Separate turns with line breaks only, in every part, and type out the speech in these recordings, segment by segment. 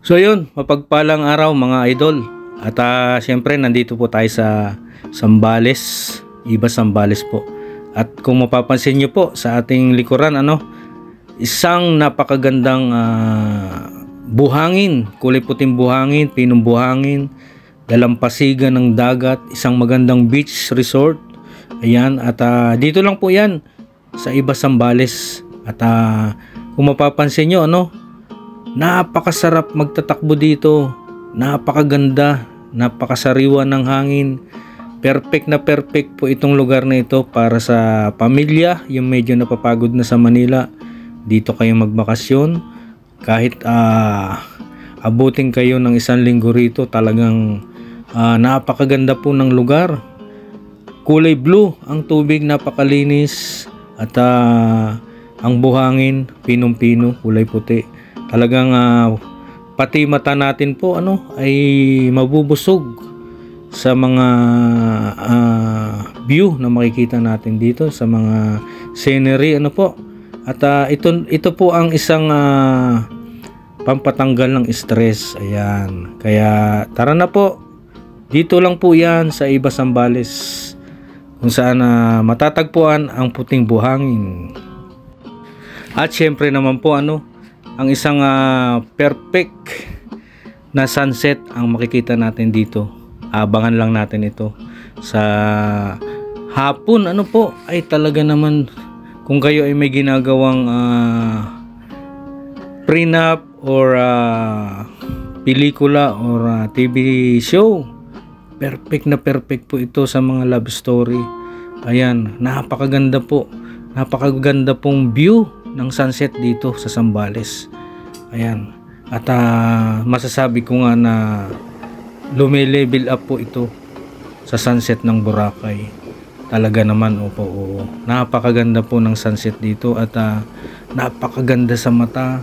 So yun, mapagpalang araw mga idol. At syempre nandito po tayo sa Zambales, Ibas Zambales po. At kung mapapansin nyo po sa ating likuran, isang napakagandang buhangin, kulay puting buhangin, pinong buhangin, dalampasigan ng dagat, isang magandang beach resort. Ayan, at dito lang po yan sa Ibas Zambales. At kung mapapansin nyo, napakasarap magtatakbo dito, napakaganda, napakasariwa ng hangin. Perfect na perfect po itong lugar na ito para sa pamilya, yung medyo napapagod na sa Manila. Dito kayo magbakasyon. Kahit abutin kayo ng 1 linggo rito, talagang napakaganda po ng lugar. Kulay blue ang tubig, napakalinis. At ang buhangin, pinong-pino, kulay puti. Talagang pati mata natin po ay mabubusog sa mga view na makikita natin dito, sa mga scenery po. At ito po ang isang pampatanggal ng stress. Ayan, kaya tara na po, dito lang po yan sa Ibas Zambales, kung saan matatagpuan ang puting buhangin. At syempre naman po ang isang perfect na sunset ang makikita natin dito. Abangan lang natin ito sa hapon. Po ay talaga naman, kung kayo ay may ginagawang prenup or pelikula or TV show, perfect na perfect po ito sa mga love story. Ayan, napakaganda po, napakaganda pong view ng sunset dito sa Zambales. Ayan, at masasabi ko nga na lumilevel up po ito sa sunset ng Boracay. Talaga naman, opo. Napakaganda po ng sunset dito at napakaganda sa mata.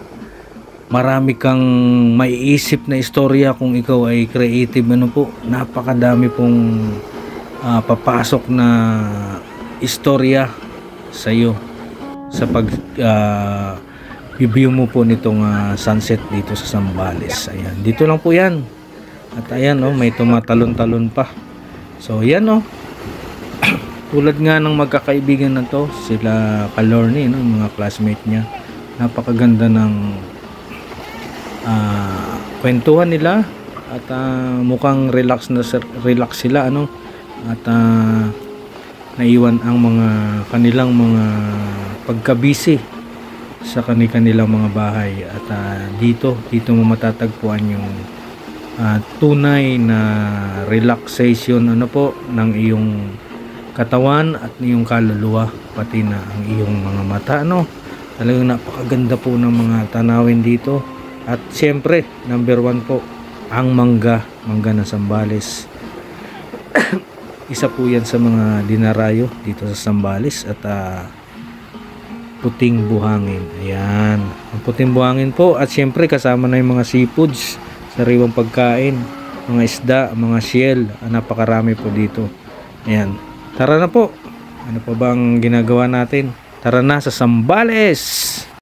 Marami kang maiisip na istorya kung ikaw ay creative. Napakadami pong papasok na istorya sa iyo sa pag review mo po nitong sunset dito sa Zambales. Ayan, dito lang po yan. At ayan, may tumatalon-talon pa. So yan, tulad nga ng magkakaibigan na to, sila Kalorny, mga classmate niya. Napakaganda ng kwentuhan nila. At mukhang relax sila, at naiwan ang mga kanilang mga pagkabisi sa kanilang mga bahay. At dito mo matatagpuan yung tunay na relaxation ng iyong katawan at iyong kaluluwa, pati na ang iyong mga mata. Talagang napakaganda po ng mga tanawin dito. At siyempre, number 1 po ang mangga ng Zambales. Isa po yan sa mga dinarayo dito sa Zambales. At puting buhangin, ayan, ang puting buhangin po. At siyempre kasama na yung mga seafoods, sariwang pagkain, mga isda, mga shell, napakarami po dito. Ayan, tara na po, ano pa bang ginagawa natin? Tara na sa Zambales!